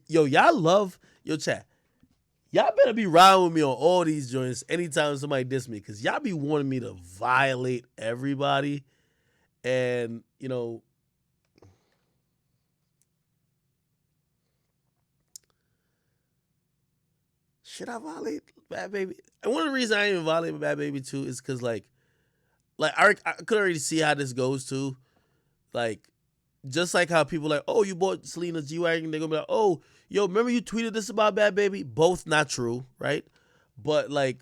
Yo, y'all love yo chat. Y'all better be riding with me on all these joints anytime somebody diss me, because y'all be wanting me to violate everybody. And, should I violate Bad Baby? And one of the reasons I ain't even violate Bad Baby too is because, I could already see how this goes too. Like, just like how people like, oh, you bought Selena's G Wagon, they're gonna be like, oh, yo, remember you tweeted this about Bad Baby? Both not true, right? But like,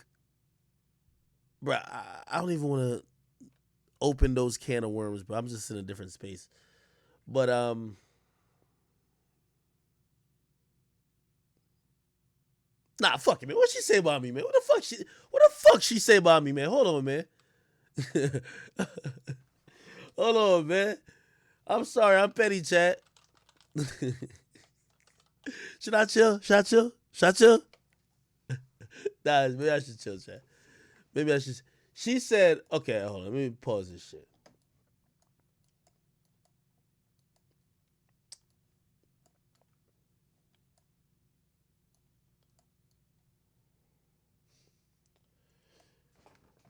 bruh, I don't even want to open those can of worms, but I'm just in a different space. But nah, fuck it, man. What she say about me, man? What the fuck she say about me, man? Hold on, man. Hold on, man. I'm sorry, I'm petty, chat. Should I chill? Should I chill? Should I chill? Nah, maybe I should chill, chat. Maybe I should. She said, okay, hold on. Let me pause this shit.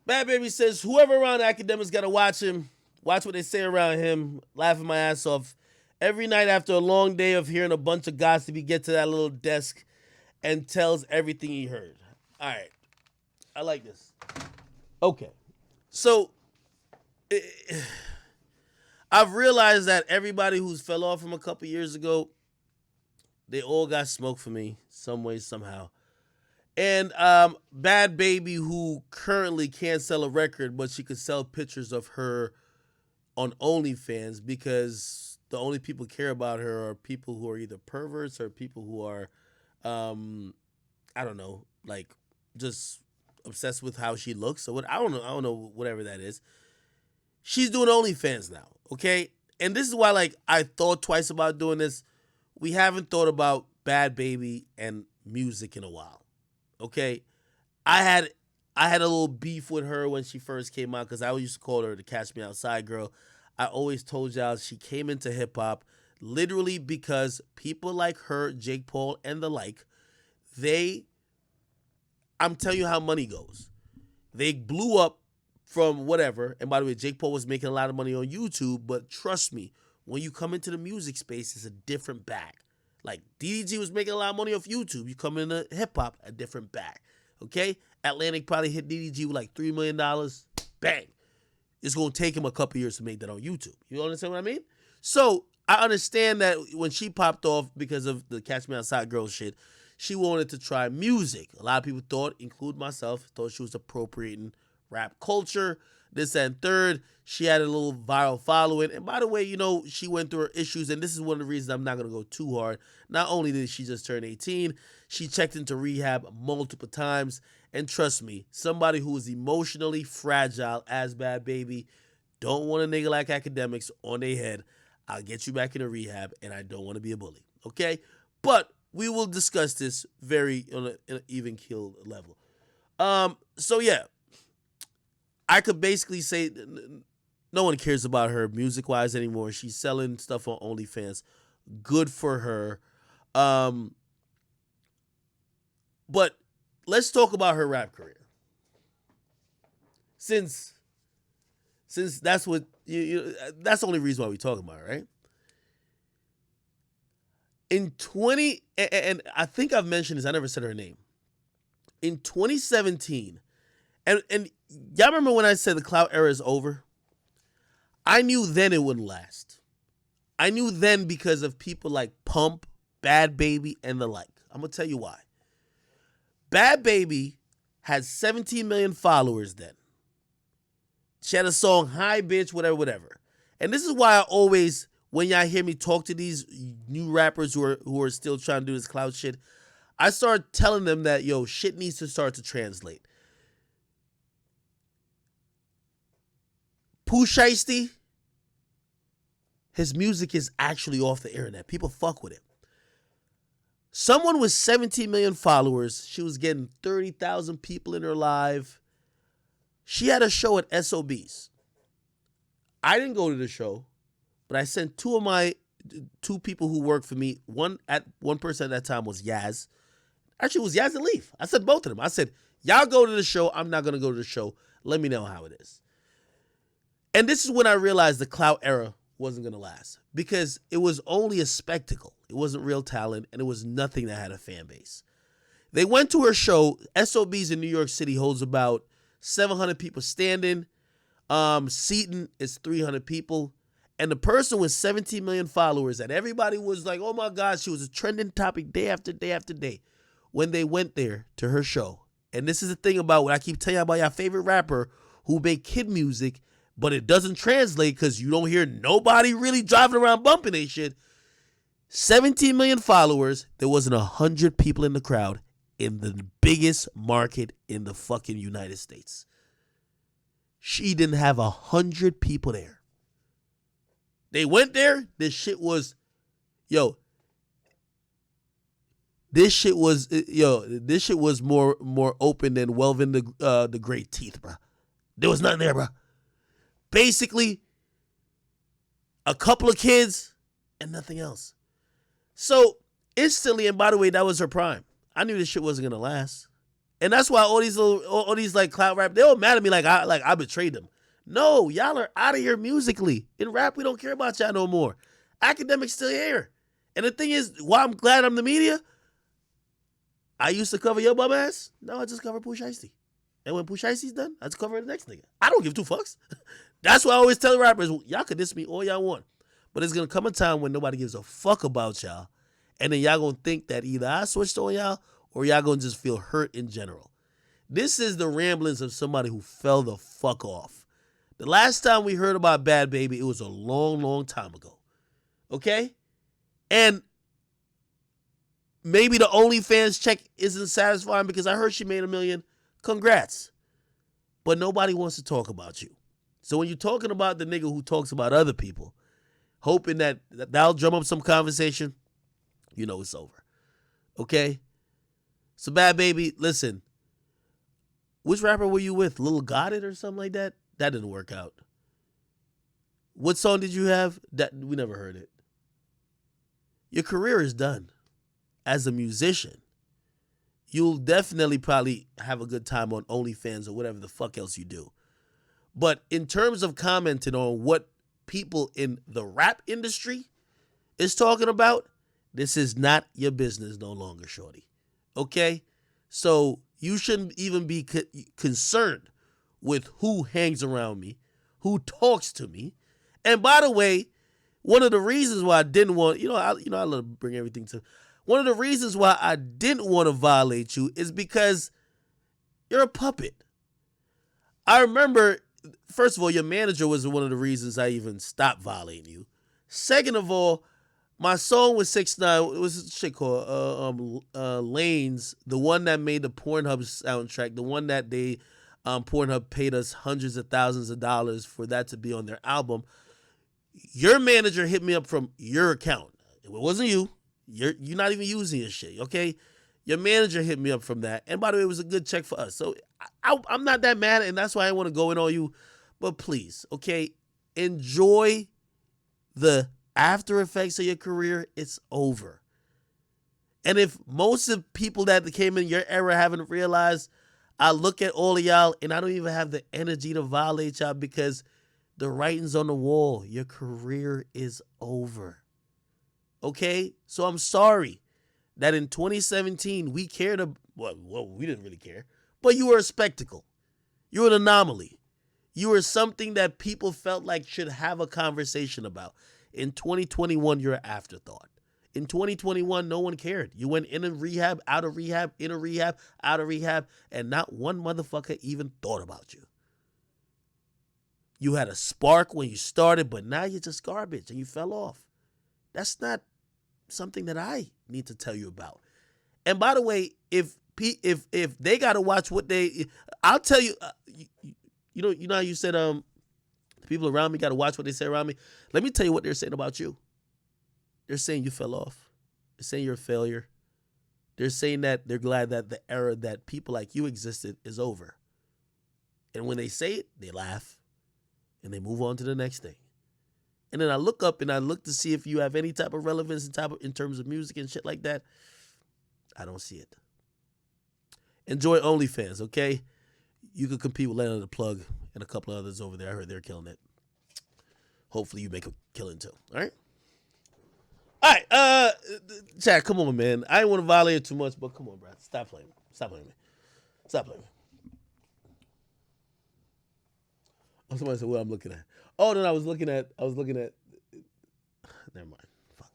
Bad Baby says, whoever around Akademiks got to watch him, watch what they say around him, laughing my ass off. Every night after a long day of hearing a bunch of gossip, he gets to that little desk and tells everything he heard. All right. I like this. Okay. So, I've realized that everybody who's fell off from a couple years ago, they all got smoke for me, some way, somehow. And Bad Baby, who currently can't sell a record, but she could sell pictures of her on OnlyFans, because the only people care about her are people who are either perverts or people who are, I don't know, like, just obsessed with how she looks. So what, I don't know, whatever that is. She's doing OnlyFans now, okay? And this is why, like, I thought twice about doing this. We haven't thought about Bad Baby and music in a while, okay? I had I had a little beef with her when she first came out, because I used to call her the Catch Me Outside girl. I always told y'all she came into hip hop literally because people like her, Jake Paul, and the like, they, I'm telling you how money goes. They blew up from whatever. And by the way, Jake Paul was making a lot of money on YouTube, but trust me, when you come into the music space, it's a different bag. Like DDG was making a lot of money off YouTube. You come into hip hop, a different bag. Okay? Atlantic probably hit DDG with like $3 million. Bang. It's going to take him a couple years to make that on YouTube. You understand what I mean? So I understand that when she popped off because of the Catch Me Outside girl shit, she wanted to try music. A lot of people thought, including myself, thought she was appropriating rap culture, this and third. She had a little viral following. And by the way, she went through her issues, and this is one of the reasons I'm not going to go too hard. Not only did she just turn 18, she checked into rehab multiple times. And trust me, somebody who is emotionally fragile as Bad Baby don't want a nigga like Akademiks on their head. I'll get you back into rehab, and I don't want to be a bully. Okay? But we will discuss this very on an even keel level. So yeah, I could basically say no one cares about her music wise anymore. She's selling stuff on OnlyFans. Good for her. But let's talk about her rap career. Since that's what that's the only reason why we talking about it, right? In 20, and I think I've mentioned this, I never said her name. In 2017, and y'all remember when I said the clout era is over? I knew then it wouldn't last. I knew then because of people like Pump, Bad Baby, and the like. I'm going to tell you why. Bad Baby had 17 million followers then. She had a song, Hi Bitch, whatever, whatever. And this is why I always, when y'all hear me talk to these new rappers who are still trying to do this clout shit, I start telling them that, yo, shit needs to start to translate. Pooh Shiesty, his music is actually off the internet. People fuck with it. Someone with 17 million followers, she was getting 30,000 people in her live. She had a show at SOB's. I didn't go to the show, but I sent two of my two people who worked for me. One person at that time was Yaz. Actually, it was Yaz and Leaf. I said both of them. I said, y'all go to the show. I'm not going to go to the show. Let me know how it is. And this is when I realized the clout era wasn't going to last because it was only a spectacle. It wasn't real talent, and it was nothing that had a fan base. They went to her show. SOBs in New York City holds about 700 people standing. Seaton is 300 people. And the person with 17 million followers that everybody was like, oh my God, she was a trending topic day after day after day. When they went there to her show, and this is the thing about what I keep telling you about your favorite rapper who make kid music, but it doesn't translate because you don't hear nobody really driving around bumping they shit. 17 million followers. There wasn't 100 people in the crowd in the biggest market in the fucking United States. She didn't have 100 people there. They went there. This shit was more open than Welvin the Great teeth, bro. There was nothing there, bro. Basically, a couple of kids and nothing else. So instantly, and by the way, that was her prime. I knew this shit wasn't gonna last, and that's why all these like clout rap, they all mad at me like I betrayed them. No, y'all are out of here musically. In rap, we don't care about y'all no more. Akademiks still here, and the thing is, why I'm glad I'm the media. I used to cover your bum ass. Now I just cover Pooh Shiesty. And when Pooh Shiesty's done, I just cover the next nigga. I don't give two fucks. That's why I always tell rappers, y'all can diss me all y'all want. But it's going to come a time when nobody gives a fuck about y'all. And then y'all going to think that either I switched on y'all or y'all going to just feel hurt in general. This is the ramblings of somebody who fell the fuck off. The last time we heard about Bhad Bhabie, it was a long, long time ago. Okay? And maybe the OnlyFans check isn't satisfying because I heard she made $1 million. Congrats. But nobody wants to talk about you. So when you're talking about the nigga who talks about other people, hoping that that'll drum up some conversation, you know it's over. Okay? So Bhad Bhabie, listen. Which rapper were you with? Lil Got It or something like that? That didn't work out. What song did you have? That we never heard it. Your career is done. As a musician, you'll definitely probably have a good time on OnlyFans or whatever the fuck else you do. But in terms of commenting on what people in the rap industry is talking about, this is not your business no longer, shorty. Okay? So you shouldn't even be concerned with who hangs around me, who talks to me. And by the way, one of the reasons why I didn't want, I love to bring everything to. One of the reasons why I didn't want to violate you is because you're a puppet. I remember, first of all, your manager was one of the reasons I even stopped violating you. Second of all, my song with 6ix9ine, it was a shit called Lanes, the one that made the Pornhub soundtrack, the one that they Pornhub paid us hundreds of thousands of dollars for that to be on their album. Your manager hit me up from your account. It wasn't you. You're not even using your shit, okay? Your manager hit me up from that. And by the way, it was a good check for us. So I'm not that mad, and that's why I want to go in on you. But please, okay, enjoy the after effects of your career. It's over. And if most of the people that came in your era haven't realized, I look at all of y'all, and I don't even have the energy to violate y'all because the writing's on the wall. Your career is over. Okay? So I'm sorry that in 2017 we cared well, we didn't really care. But you were a spectacle. You were an anomaly. You were something that people felt like should have a conversation about. In 2021, you're an afterthought. In 2021, no one cared. You went in a rehab, out of rehab, in a rehab, out of rehab, and not one motherfucker even thought about you. You had a spark when you started, but now you're just garbage and you fell off. That's not something that I need to tell you about. And by the way, if they got to watch what I'll tell you, you know how you said the people around me got to watch what they say around me. Let me tell you what they're saying about you. They're saying you fell off. They're saying you're a failure. They're saying that they're glad that the era that people like you existed is over. And when they say it, they laugh and they move on to the next thing. And then I look up and I look to see if you have any type of relevance in terms of music and shit like that. I don't see it. Enjoy OnlyFans, okay? You could compete with Leonard the Plug and a couple of others over there. I heard they're killing it. Hopefully you make a killing too. All right? All right, Chad, come on, man. I ain't want to violate it too much, but come on, bro. Stop playing. Stop playing me. Stop playing me. Oh, somebody said what I'm looking at. Oh, then I was looking at never mind. Fuck.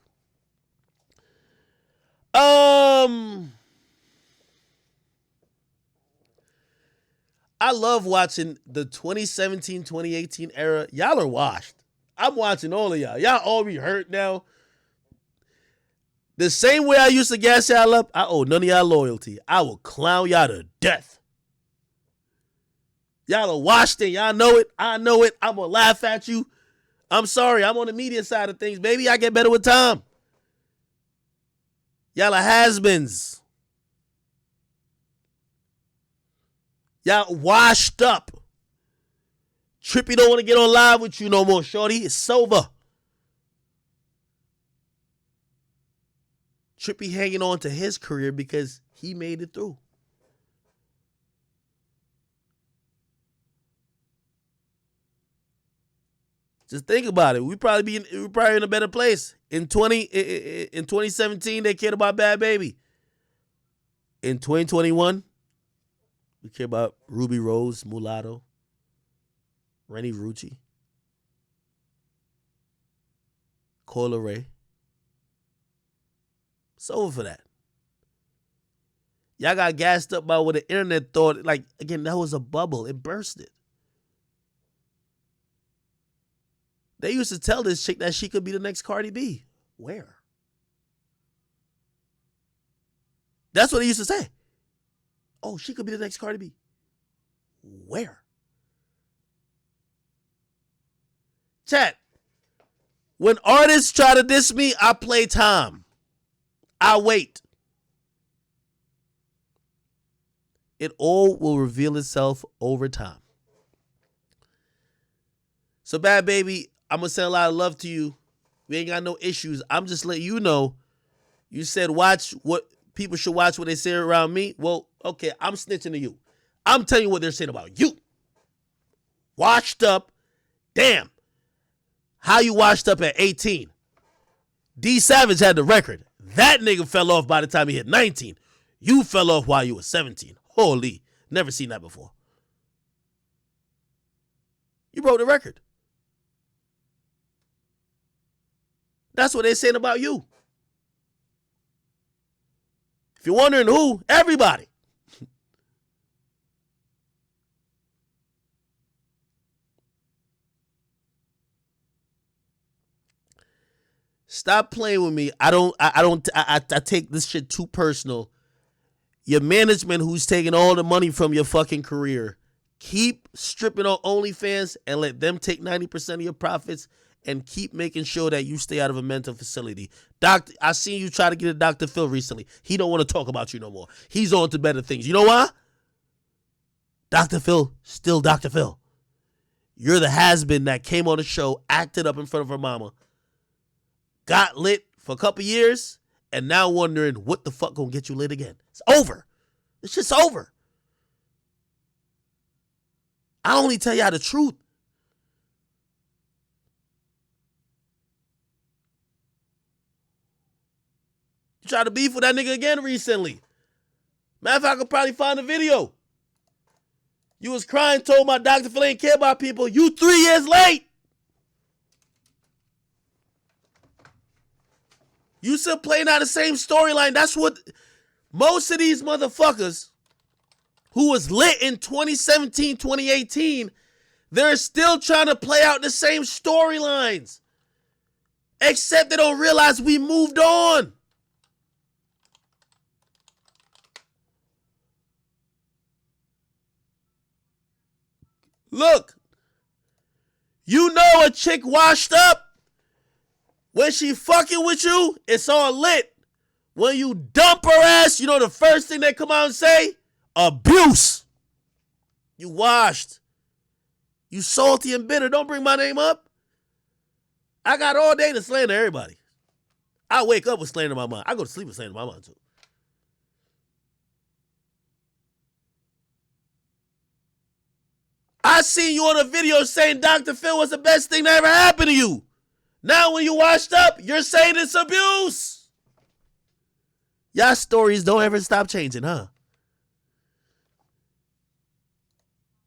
I love watching the 2017, 2018 era. Y'all are washed. I'm watching all of y'all. Y'all all be hurt now. The same way I used to gas y'all up, I owe none of y'all loyalty. I will clown y'all to death. Y'all are washed in. Y'all know it. I know it. I'm going to laugh at you. I'm sorry. I'm on the media side of things. Baby, I get better with time. Y'all are has-beens. Y'all washed up. Trippy don't want to get on live with you no more, shorty. It's over. Trippy hanging on to his career because he made it through. Just think about it. We're probably in a better place. In 2017, they cared about Bhad Bhabie. In 2021, we care about Ruby Rose, Mulatto, Rennie Rucci, Coyle Ray. It's over for that. Y'all got gassed up by what the internet thought. Like, again, that was a bubble. It bursted. They used to tell this chick that she could be the next Cardi B. Where? That's what they used to say. Oh, she could be the next Cardi B. Where? Chat. When artists try to diss me, I play time. I wait. It all will reveal itself over time. So, Bhad Bhabie, I'm going to send a lot of love to you. We ain't got no issues. I'm just letting you know. You said watch what people should watch what they say around me. Well, okay, I'm snitching to you. I'm telling you what they're saying about you. Washed up. Damn. How you washed up at 18? D Savage had the record. That nigga fell off by the time he hit 19. You fell off while you were 17. Holy. Never seen that before. You broke the record. That's what they're saying about you. If you're wondering who, everybody. Stop playing with me. I take this shit too personal. Your management who's taking all the money from your fucking career, keep stripping on OnlyFans and let them take 90% of your profits and keep making sure that you stay out of a mental facility. I seen you try to get a Dr. Phil recently. He don't want to talk about you no more. He's on to better things. You know why? Dr. Phil, still Dr. Phil. You're the has-been that came on the show, acted up in front of her mama, got lit for a couple years, and now wondering what the fuck gonna get you lit again. It's over. It's just over. I only tell y'all the truth. You tried to beef with that nigga again recently. Matter of fact, I could probably find a video. You was crying, told my Dr. Phil ain't care about people. You 3 years late. You still playing out the same storyline. That's what most of these motherfuckers who was lit in 2017, 2018, they're still trying to play out the same storylines. Except they don't realize we moved on. Look, you know a chick washed up. When she fucking with you, it's all lit. When you dump her ass, you know the first thing they come out and say? Abuse. You washed. You salty and bitter. Don't bring my name up. I got all day to slander everybody. I wake up with slander in my mind. I go to sleep with slander in my mind too. I seen you on a video saying Dr. Phil was the best thing that ever happened to you. Now when you washed up, you're saying it's abuse. Y'all stories don't ever stop changing, huh?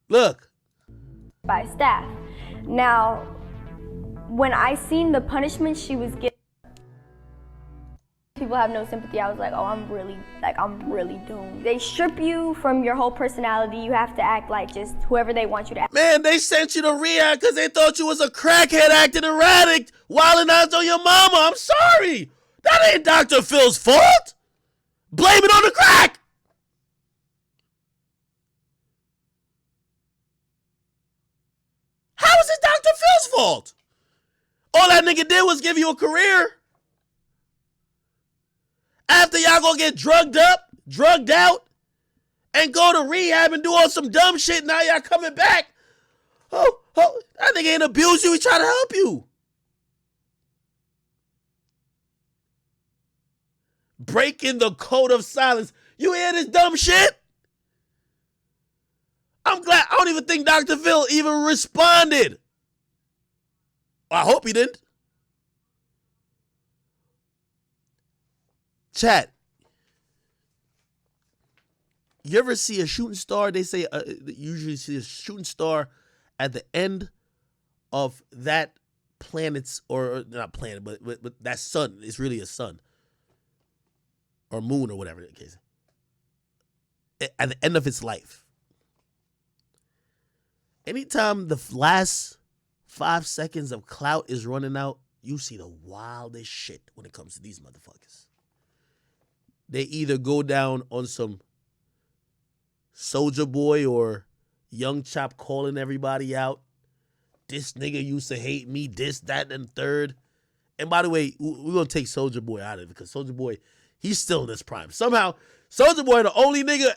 Look. By staff. Now, when I seen the punishment she was getting, people have no sympathy. I was like, oh, I'm really doomed. They strip you from your whole personality. You have to act like just whoever they want you to act. Man, they sent you to rehab because they thought you was a crackhead acting erratic, wilding out on your mama. I'm sorry. That ain't Dr. Phil's fault. Blame it on the crack. How is it Dr. Phil's fault? All that nigga did was give you a career. After y'all gonna get drugged up, drugged out, and go to rehab and do all some dumb shit, now y'all coming back. Oh, that nigga ain't abuse you, he trying to help you. Breaking the code of silence. You hear this dumb shit? I'm glad. I don't even think Dr. Phil even responded. I hope he didn't. Chat. You ever see a shooting star? They say usually see a shooting star at the end of that planet's, or not planet, but that sun. It's really a sun. Or moon, or whatever the case. At the end of its life. Anytime the last 5 seconds of clout is running out, you see the wildest shit when it comes to these motherfuckers. They either go down on some Soulja Boy or Young Chop calling everybody out. This nigga used to hate me, this, that, and third. And by the way, we're going to take Soulja Boy out of it because Soulja Boy, he's still in his prime. Somehow, Soulja Boy, the only nigga,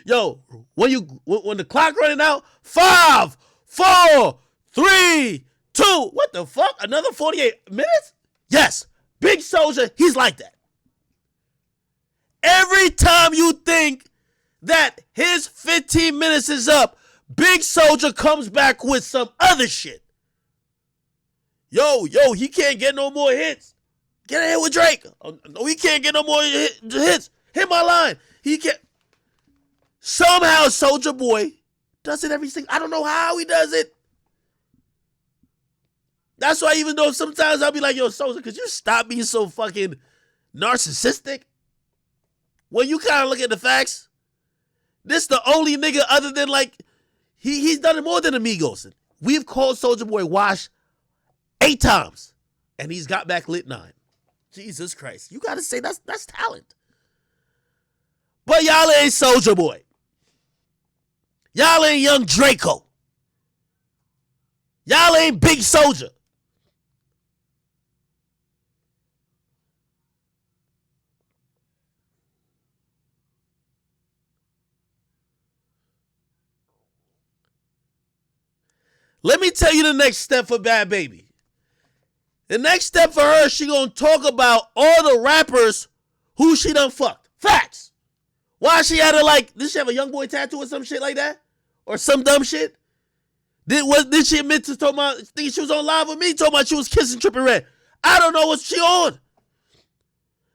yo, when the clock running out, 5, 4, 3, 2, what the fuck? Another 48 minutes? Yes, Big Soulja, he's like that. Every time you think that his 15 minutes is up, Big Soulja comes back with some other shit. Yo, he can't get no more hits. Get a hit with Drake. No, he can't get no more hits. Hit my line. He can't. Somehow Soulja Boy does it every single. I don't know how he does it. That's why even though sometimes I'll be like, yo, Soulja, could you stop being so fucking narcissistic? When you kind of look at the facts, this the only nigga other than like, he's done it more than Amigos. We've called Soulja Boy wash 8 times, and he's got back lit 9. Jesus Christ. You got to say that's talent. But y'all ain't Soulja Boy. Y'all ain't Young Draco. Y'all ain't Big Soulja. Let me tell you the next step for Bhad Bhabie. The next step for her, she gonna talk about all the rappers who she done fucked. Facts. Why she had did she have a young boy tattoo or some shit like that? Or some dumb shit? Did she admit to talking about, think she was on live with me, talking about she was kissing Trippie Redd? I don't know what she on.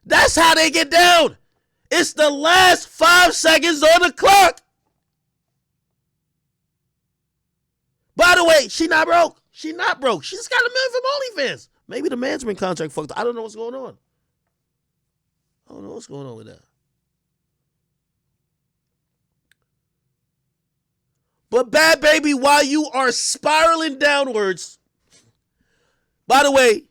That's how they get down. It's the last 5 seconds on the clock. By the way, she not broke. She not broke. She just got $1 million from OnlyFans. Maybe the management contract fucked up. I don't know what's going on. I don't know what's going on with that. But Bhad Bhabie, while you are spiraling downwards, by the way,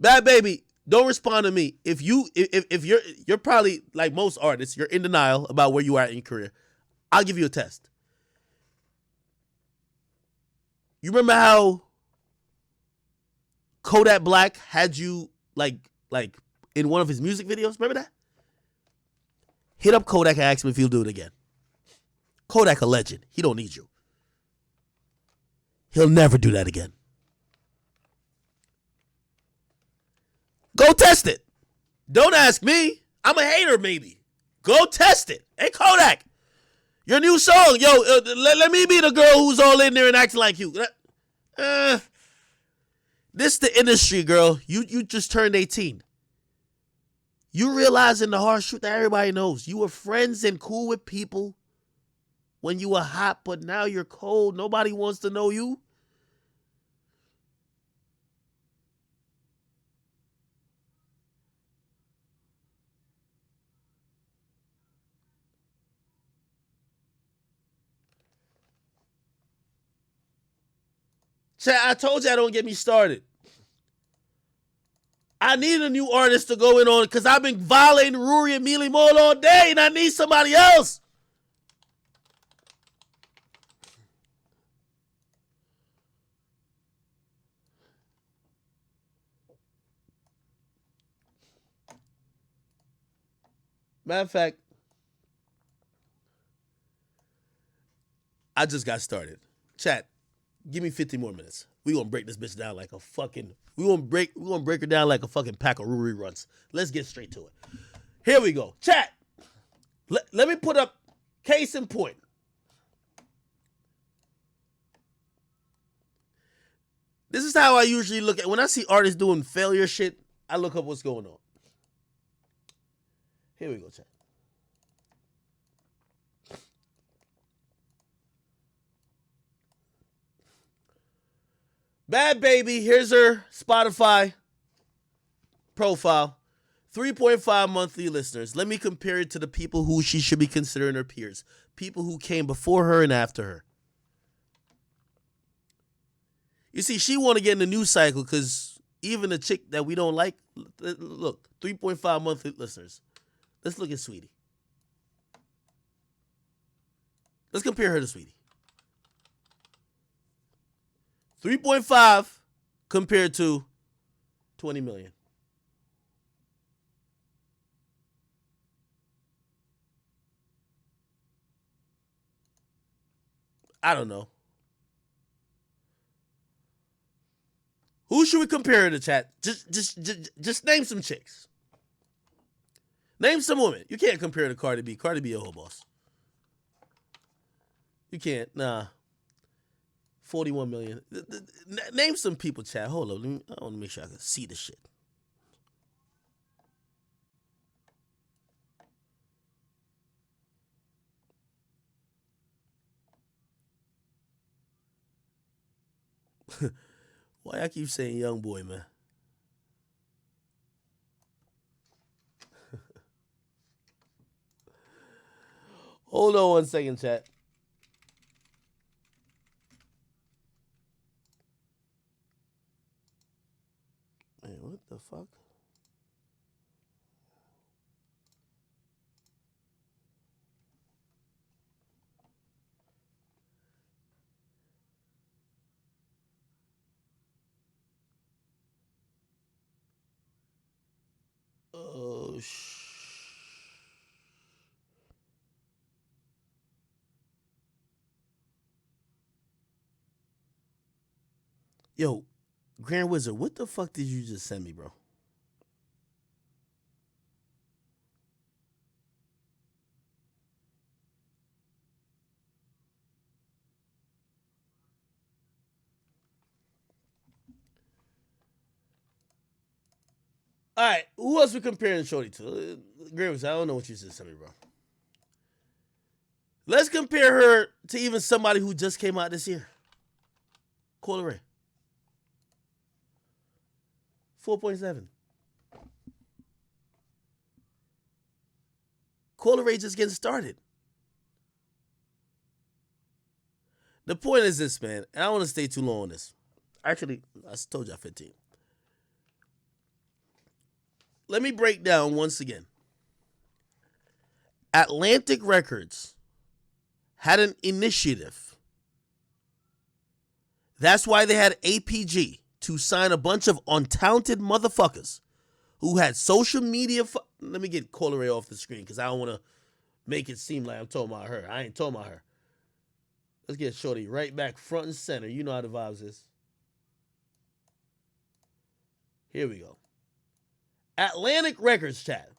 Bhad Bhabie, don't respond to me. If you're probably like most artists, you're in denial about where you are in your career. I'll give you a test. You remember how Kodak Black had you like in one of his music videos? Remember that? Hit up Kodak and ask him if he'll do it again. Kodak a legend. He don't need you. He'll never do that again. Go test it. Don't ask me. I'm a hater, maybe. Go test it. Hey, Kodak, your new song. Yo, let me be the girl who's all in there and acting like you. This the industry, girl. You just turned 18. You realizing the harsh truth that everybody knows. You were friends and cool with people when you were hot, but now you're cold. Nobody wants to know you. Chat, I told you I don't get me started. I need a new artist to go in on because I've been violating Ruri and Mealy Mole all day and I need somebody else. Matter of fact, I just got started. Chat, give me 50 more minutes. We gonna break this bitch down like a fucking. We gonna break her down like a fucking pack of Ruri runs. Let's get straight to it. Here we go. Chat. Let me put up case in point. This is how I usually look at when I see artists doing failure shit. I look up what's going on. Here we go, chat. Bhad Bhabie, here's her Spotify profile. 3.5 monthly listeners. Let me compare it to the people who she should be considering her peers. People who came before her and after her. You see, she want to get in the news cycle because even a chick that we don't like, look, 3.5 monthly listeners. Let's look at Sweetie. Let's compare her to Sweetie. 3.5 compared to 20 million. I don't know. Who should we compare her to, chat? Just name some chicks. Name some women. You can't compare her to Cardi B. Cardi B a whole boss. You can't. Nah. 41 million. Name some people, chat. Hold on. I want to make sure I can see the shit. Why I keep saying young boy, man? Hold on 1 second, chat. Man, what the fuck? Oh, Yo, Grand Wizard, what the fuck did you just send me, bro? All right, who else we comparing Shorty to? Grand Wizard, I don't know what you just sent me, bro. Let's compare her to even somebody who just came out this year. Coyle Ray. 4.7. Coyle Ray just getting started. The point is this, man, and I don't want to stay too long on this. Actually, I told you 15. Let me break down once again. Atlantic Records had an initiative. That's why they had APG to sign a bunch of untalented motherfuckers who had social media. Let me get Coyle Ray off the screen because I don't want to make it seem like I'm talking about her. I ain't talking about her. Let's get Shorty right back front and center. You know how the vibes is. Here we go. Atlantic Records, chat,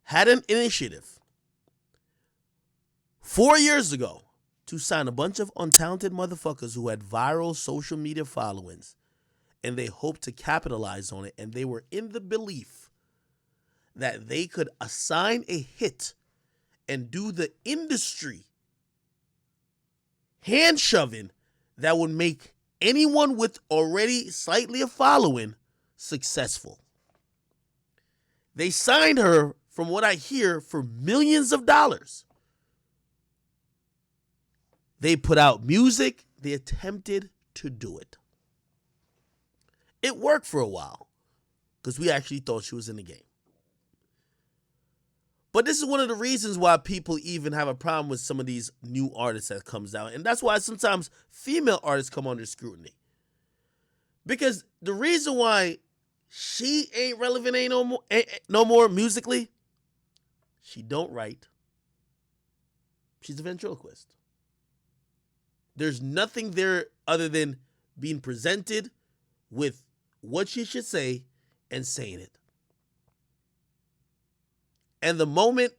had an initiative 4 years ago to sign a bunch of untalented motherfuckers who had viral social media followings, and they hoped to capitalize on it, and they were in the belief that they could assign a hit and do the industry hand shoving that would make anyone with already slightly a following successful. They signed her, from what I hear, for millions of dollars. They put out music. They attempted to do it. It worked for a while because we actually thought she was in the game. But this is one of the reasons why people even have a problem with some of these new artists that comes out. And that's why sometimes female artists come under scrutiny. Because the reason why she ain't relevant no more musically, she don't write. She's a ventriloquist. There's nothing there other than being presented with what she should say and saying it. And the moment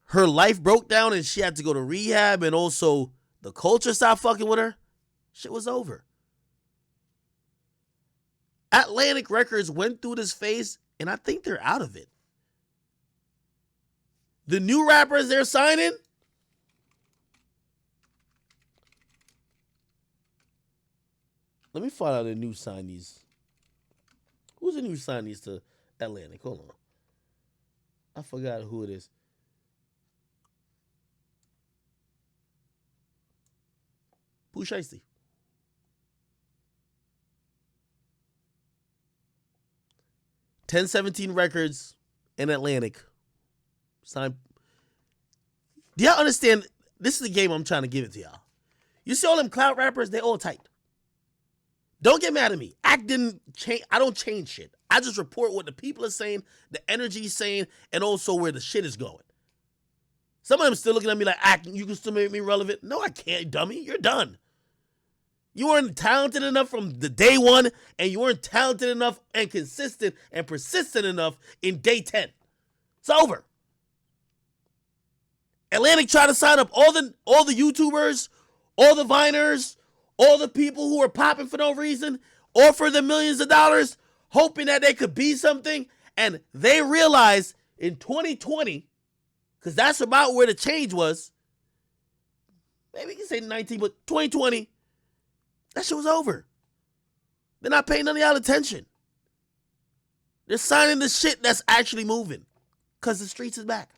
her life broke down and she had to go to rehab and also the culture stopped fucking with her, shit was over. Atlantic Records went through this phase, and I think they're out of it. The new rappers they're signing, let me find out the new signees. Who's the new signees to Atlantic? Hold on. I forgot who it is. Pooh Shiesty. $1017 Records in Atlantic. Signed. Do y'all understand? This is the game I'm trying to give it to y'all. You see all them clout rappers, they all tight. Don't get mad at me. Act didn't change. I don't change shit. I just report what the people are saying, the energy is saying, and also where the shit is going. Some of them still looking at me like, Act, you can still make me relevant. No, I can't, dummy. You're done. You weren't talented enough from the day one, and you weren't talented enough and consistent and persistent enough in day 10. It's over. Atlantic tried to sign up all the YouTubers, all the Viners, all the people who are popping for no reason, offer them millions of dollars, hoping that they could be something, and they realized in 2020, because that's about where the change was, maybe you can say 19, but 2020, that shit was over. They're not paying none of y'all attention. They're signing the shit that's actually moving, because the streets is back.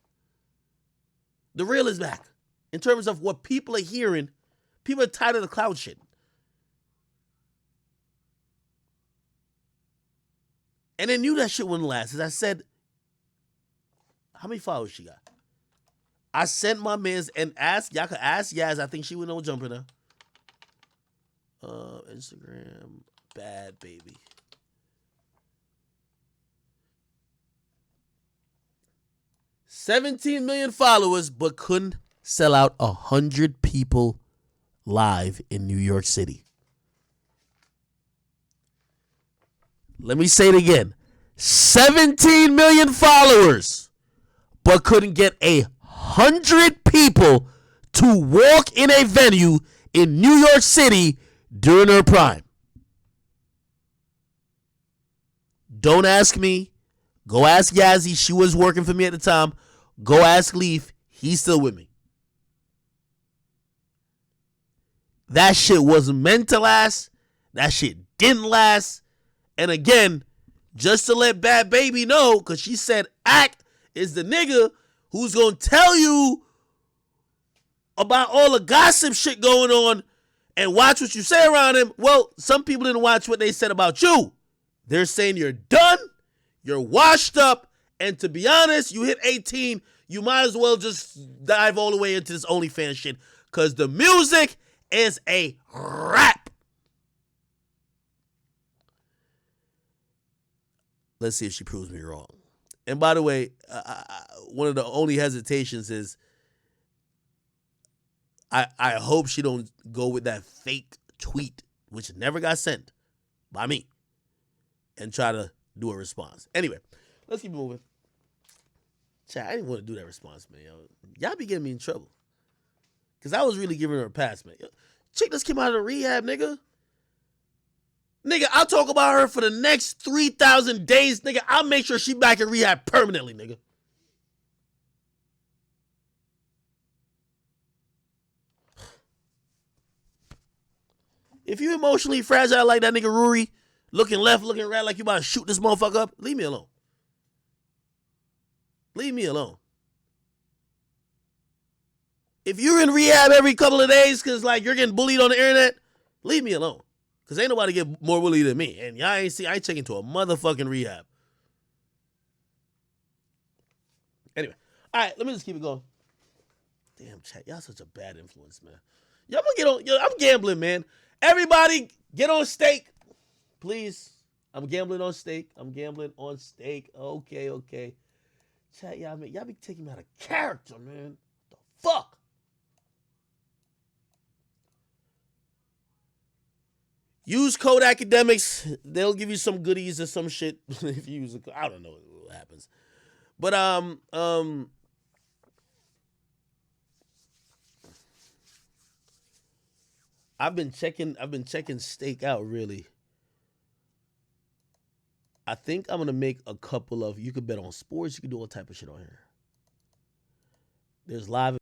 The real is back. In terms of what people are hearing, people are tired of the cloud shit. And they knew that shit wouldn't last. As I said, how many followers she got? I sent my mans and asked, y'all could ask Yaz, I think she would know jumping her. Instagram, Bhad Baby. $17 million followers, but couldn't sell out 100 people live in New York City. Let me say it again. 17 million followers, but couldn't get 100 people to walk in a venue in New York City during her prime. Don't ask me. Go ask Yazzie. She was working for me at the time. Go ask Leaf. He's still with me. That shit wasn't meant to last. That shit didn't last. And again, just to let Bhad Baby know, because she said Act is the nigga who's going to tell you about all the gossip shit going on and watch what you say around him. Well, some people didn't watch what they said about you. They're saying you're done, you're washed up, and to be honest, you hit 18, you might as well just dive all the way into this OnlyFans shit, because the music is a wrap. Let's see if she proves me wrong. And by the way, one of the only hesitations is I hope she don't go with that fake tweet, which never got sent by me, and try to do a response. Anyway, let's keep moving. Chat, I didn't want to do that response, man. Yo. Y'all be getting me in trouble. Because I was really giving her a pass, man. Yo, chick just came out of the rehab, nigga. Nigga, I'll talk about her for the next 3,000 days. Nigga, I'll make sure she back in rehab permanently, nigga. If you emotionally fragile like that nigga Rory, looking left, looking right like you about to shoot this motherfucker up, leave me alone. Leave me alone. If you're in rehab every couple of days because like you're getting bullied on the internet, leave me alone. Because ain't nobody get more bullied than me. And y'all ain't see, I ain't checking to a motherfucking rehab. Anyway, all right, let me just keep it going. Damn, chat, y'all such a bad influence, man. Y'all gonna get on, yo, I'm gambling, man. Everybody get on stake, please. I'm gambling on stake. I'm gambling on stake. Okay. Chat, y'all be taking me out of character, man. What the fuck? Use code Akademiks. They'll give you some goodies or some shit if you use it. I don't know what happens. But I've been checking stake out really. I think I'm gonna make a couple of, you could bet on sports, you can do all type of shit on here. There's live